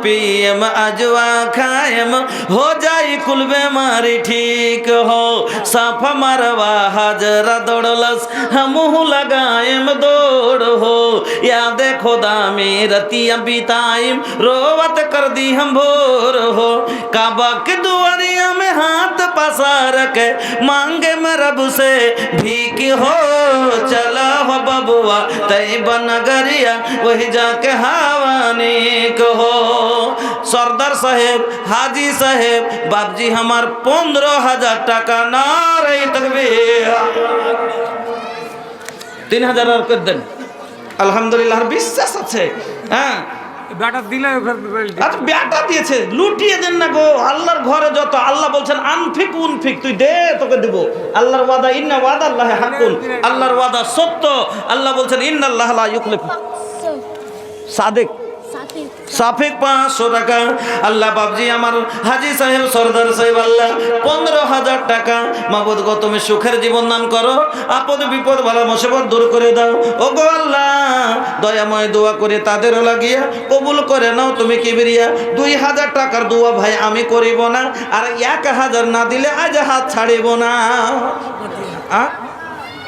पियम अजवा खायम हो जाई कुल बेमारी ठीक हो साफ मरवा हाजरा दौड़लस हमहू लगायम दौड़ हो याद खुदा में रतिया बिताइम रोवत कर दी हम भोर हो काबा के दुआरिया में हाथ पसार के मांगे में रब से भीख हो चला हो बबुआ तैयबा नगरिया वही जाके हावानी कहो सरदार साहेब हाजी साहेब बाबजी हमार 15,000 টাকা नारे तकबीर 3,000 আর করে দেন আলহামদুলিল্লাহ বিশ্বাস আছে হ্যাঁ বেটা দিলে আচ্ছা বেটা দিয়েছে লুটিয়ে দেন না গো আল্লাহর ঘরে যত আল্লাহ বলছেন আনফিক উনফিক তুই দে তোকে দেব আল্লাহর ওয়াদা ইন্না ওয়াদাল্লাহি হাক্কুন আল্লাহর ওয়াদা সত্য আল্লাহ বলছেন ইন্নাল্লাহা লা ইউখলিফু সাদিক সাফিক 500 টাকা আল্লাহ বাবজি আমার হাজী সাহেব সরদার সাহেব আল্লাহ 15,000 টাকা মাবুদ গো তুমি সুখের জীবন দান করো আপদ বিপদ বালা মুসিবত দূর করে দাও ওগো আল্লাহ দয়াময় দোয়া করে তাদের লাগিয়া কবুল করে নাও তুমি কিবরিয়া 2,000 টাকার দোয়া ভাই আমি করিব না আর 1,000 না দিলে আজ হাত ছাড়িব না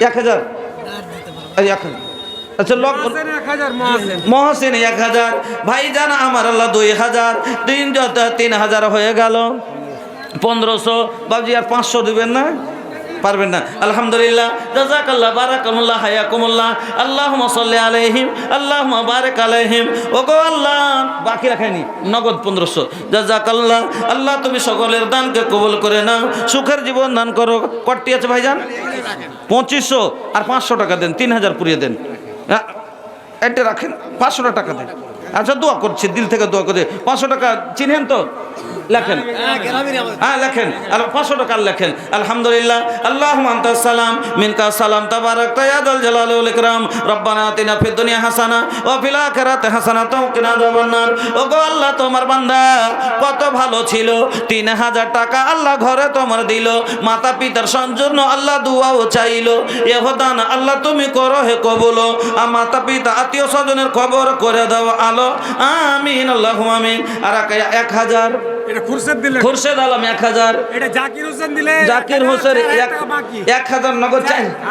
1,000 এই 1,000 আচ্ছা মহসিন 1,000 ভাই জানা আমার আল্লাহ 2,000 3,000 হয়ে গেল 1,500 বাবজি আর 500 দিবেন না পারবেন না আলহামদুলিল্লাহ জাযাকাল্লাহ বারাকাল্লাহ হায়াকুমুল্লাহ আল্লাহুম্মা সাল্লি আলাইহিম আল্লাহুম্মা বারিক আলাইহিম ওগো আল্লাহ বাকি রাখেনি নগদ 1,500 জাযাকাল্লাহ আল্লাহ তুমি সকলের দানকে কবুল করে নাও সুখের জীবন দান করো কটি আছে ভাইজান 2,500 আর 500 টাকা দেন 3,000 পুরিয়ে দেন এটা রাখেন 500 টাকা দেন আচ্ছা দোয়া করছি দিল থেকে দোয়া করে 500 টাকা চিনেন তো লেখেন হ্যাঁ লেখেন আর 500 টাকা লেখেন আলহামদুলিল্লাহ আল্লাহুম্মা আনতাস সালাম মিনকা সালাম তাবারাকতা ইয়া যাল জালালি ওয়াল ইকরাম রব্বানা আতিনা ফিদ দুনিয়া হাসানা ওয়া ফিল আখিরাতি হাসানাতাও ওয়া কিনা আযাবান নার ওগো আল্লাহ তোমার বান্দা কত ভালো ছিল 3,000 টাকা আল্লাহ ঘরে তোমার দিল মাতা পিতার জন্য আল্লাহ দোয়াও চাইলো ইহদান আল্লাহ তুমি করো হে কবুল আর মাতা পিতা আত্মীয় স্বজনের খবর করে দাও আলো আমিন আল্লাহুম্মা আমিন আর 1,000 এটা খুরশেদ দিলে খুরশেদ আলম 1,000 এটা জাকির হোসেন দিলে জাকির হোসেন 1,000 নগদ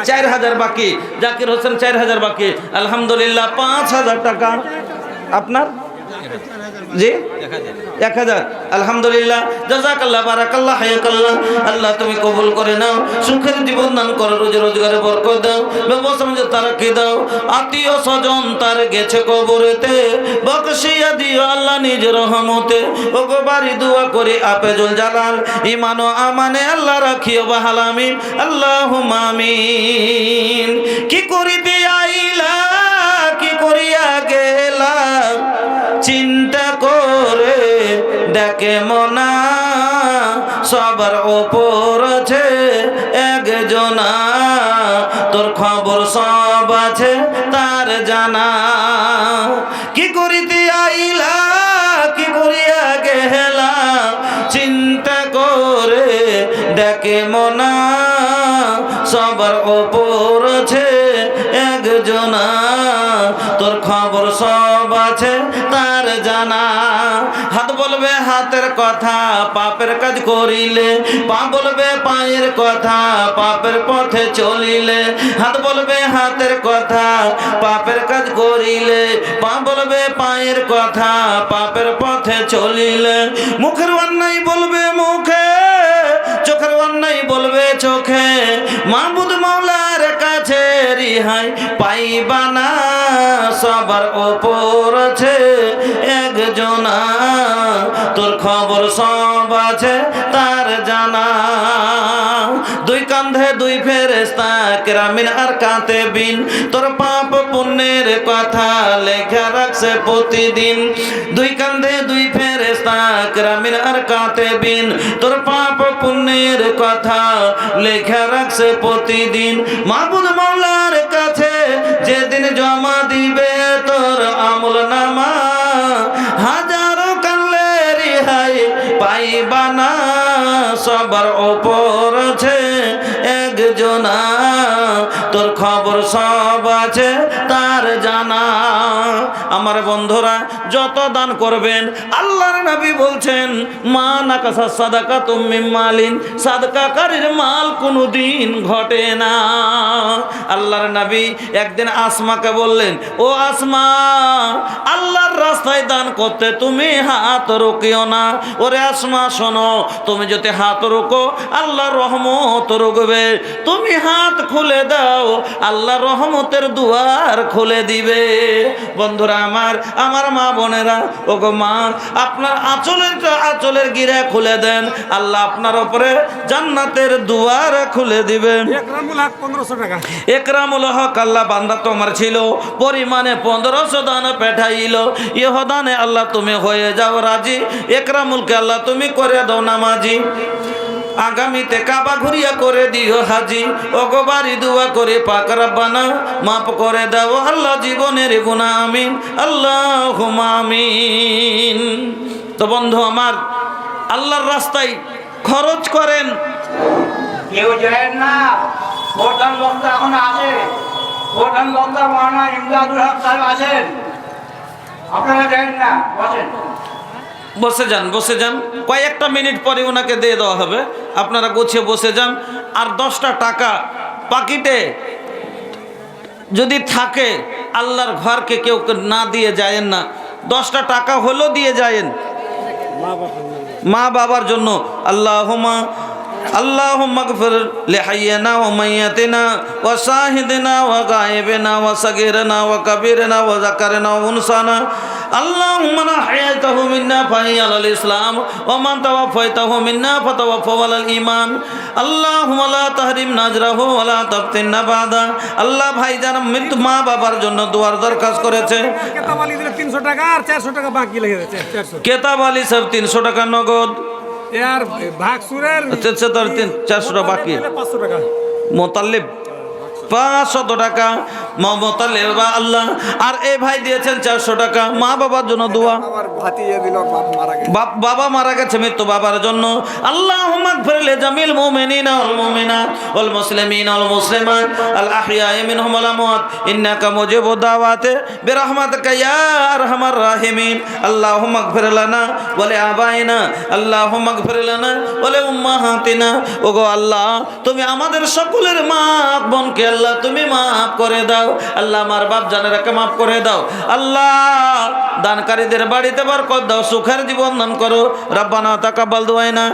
4,000 বাকি জাকির হোসেন 4,000 বাকি আলহামদুলিল্লাহ 5,000 টাকা আপনার জি 1,000 আলহামদুলিল্লাহ জাযাকাল্লাহ বারাকাল্লাহ হায়াকাল্লাহ আল্লাহ তুমি কবুল করে নাও সুখের জীবন দান করো রোজি রোজগারে বরকত দাও ব্যবসা বাণিজ্যে তারাক্কি দাও আত্মীয় স্বজন তার গেছে কবরেতে বকশিয়া দিও আল্লাহ নিজ রহমতে ওগো বাড়ি দোয়া করি আপেজুল জালাল ঈমান ও আমানে আল্লাহ রাখিও বাহাল আমিন আল্লাহুম্মা আমিন কি করিতে আইলা কি করিয়া গেলা চিন্তা করে ডাকে মনা সবার ওপর আছে একজনা তোর খবর সব আছে তার জানা কি করিতে আইলা কি করিয়া গেলা চিন্তা করে ডাকে মনা সবার ওপর আছে একজনা তোর খবর সব আছে তার জানা হাত বলবে হাতের কথা পাপের কাজ করিলে পা বলবে পায়ের কথা পাপের পথে চলিলে হাত বলবে হাতের কথা পাপের কাজ করিলে পা বলবে পায়ের কথা পাপের পথে চলিলে মুখের অন্যায় বলবে মুখে চোখের অন্যায় বলবে চোখে মাবুদ মাওলার কাছে রিহাই পাইবা না সবার ওপর আছে একজনা তোর খবর সব আছে তার জানা দুই কান্ধে দুই ফেরেশতা কেরামিন আর কাতেবিন তোর পাপ পুণ্যের কথা লেখা রাখছে প্রতিদিন দুই কান্ধে দুই ফেরেশতা কেরামিন আর কাতেবিন তোর পাপ পুণ্যের কথা লেখা রাখছে প্রতিদিন মাবুদ মাওলার কাছে যেদিন জমা দিবে তোর আমলনামা হাজারো কানলে রিহাই পাইবা না সবার ওপর আছে একজনা তোর খবর সব আছে তার জানা আমার বন্ধুরা যত দান করবেন, আল্লাহর নবী বলছেন মা নাকাসা সাদাকাতুম মিন মালিন, সাদকাকারীর মাল কোনোদিন ঘটে না। আল্লাহর নবী একদিন আসমাকে বললেন, ও আসমা, আল্লাহর রাস্তায় দান করতে তুমি হাত রুকিও না। ওরে আসমা শোনো, তুমি যদি হাত রুকো আল্লাহর রহমত রুকবে, তুমি হাত খুলে দাও আল্লাহর রহমতের দুয়ার খুলে দিবে। বন্ধুরা আমার মা বোনেরা, ও গো মা, আপনার আঁচলের গিরা খুলে দেন, আল্লাহ আপনার উপরে জান্নাতের দুয়ার খুলে দিবেন। একরামুল হক 1500 টাকা। একরামুল হক আল্লাহ বান্দা তোমার ছিল, পরিমাণে 1500 দান পেঠাইল। ইহদানে আল্লাহ তুমি হয়ে যাও রাজি, একরামুলকে আল্লাহ তুমি করে দাও নামাজি। আগামীতে কাবা ঘুরিয়া করে দিও হাজি, অগবারি দুয়া করে পাক রব্বানা মাফ করে দাও আল্লাহ জীবনের গুনাহ, আমিন আল্লাহুম্মা আমিন। তো বন্ধু আমার, আল্লাহর রাস্তায় খরচ করেন। কেউ যায় না, প্রধান বক্তা এখন আছে, প্রধান বক্তা মাওলানা ইমদাদুল হক সাহেব আছেন, আপনারা যায় না, বসেন। বসে যান, কয়েকটা মিনিট পরে ওনাকে দিয়ে দেওয়া হবে, আপনারা গুছিয়ে বসে যান। আর 10টা টাকা পাকিটে যদি থাকে, আল্লাহর ঘরকে কেউ না দিয়ে যায়েন না, 10টা টাকা হলেও দিয়ে যায়েন মা বাবার জন্য। আল্লাহুম্মা গফির লিহাইয়িনা ওয়া মাইয়াতিনা ওয়া শাহিদিনা ওয়া গায়িবিনা ওয়া সাগীরিনা ওয়া কাবীরিনা ওয়া যাকারিনা ওয়া উনসানা। আল্লাহুম্মা মান আহয়াইতাহু মিন্না ফাহিয়া আলাল ইসলাম ওয়া মান তাওয়াফাইতাহু মিন্না ফাতাওয়াফাহু আলাল ঈমান। আল্লাহুম্মা লা তাহরিমনা আজরাহু ওয়া লা তাফতিননা বাদা। আল্লাহ ভাইজান মৃত্যু মা বাবার জন্য দুয়ার দরখাস্ত করেছে। কেতাব আলী দিলে 300 টাকা আর 400 টাকা বাকি লেগে গেছে। 400 কেতাব আলী সাহেব 300 টাকা নগদ, আর ভাগ সুরের 400 টাকা বাকি। 500 টাকা মোতাল্লিব 500 টাকা, মোতাল্লিব আল্লাহ। আর এই ভাই দিয়েছেন 400 টাকা মা বাবার জন্য দোয়া। আমার ভাতিজা দিল, বাপ মারা গেছে। বাবা মারা গেছে, মৃত্যু বাবার জন্য। আল্লাহুম্মা গফির লিজামিল মুমিনিনা ওয়াল মুমিনাত ওয়াল মুসলিমিনা ওয়াল মুসলিমাত আল আহইয়াই মিনহুম ওয়াল আমওয়াত ইন্নাকা মুজিবুদ দাওয়াতি বিরহমাতিকা ইয়া আরহামার রাহিমিন। আল্লাহুম্মা গফির লানা ওয়া লিআবাইনা, আল্লাহুম্মা গফির লানা ওয়া লিউম্মাহাতিনা। ওগো আল্লাহ, তুমি আমাদের সকলের মা বোনকে আল্লাহ তুমি মাফ করে দাও। আল্লাহ আমার বাপ জানেরাকে মাফ করে দাও। আল্লাহ দানকারীদের বাড়িতে বরকত দাও, সুখের জীবন দান করো। রব্বানা তাকাব্বাল দুআনা।